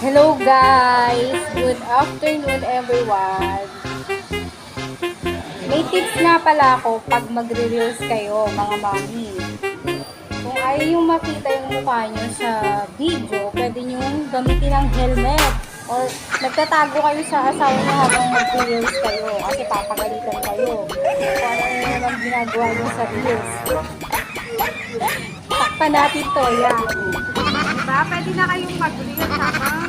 Hello guys! Good afternoon everyone! May tips nga pala ako pag magre-reels kayo mga mami. Kung ayaw yung makita yung mukha nyo sa video, pwede nyo gamitin ng helmet. Or nagtatago kayo sa asawa nyo habang mag-reels kayo kasi papagalitan kayo. Kung ano naman ginagawa nyo sa reels. Takpan natin to, yan. Diba? Pwede na kayong mag-reels habang naka-helmet.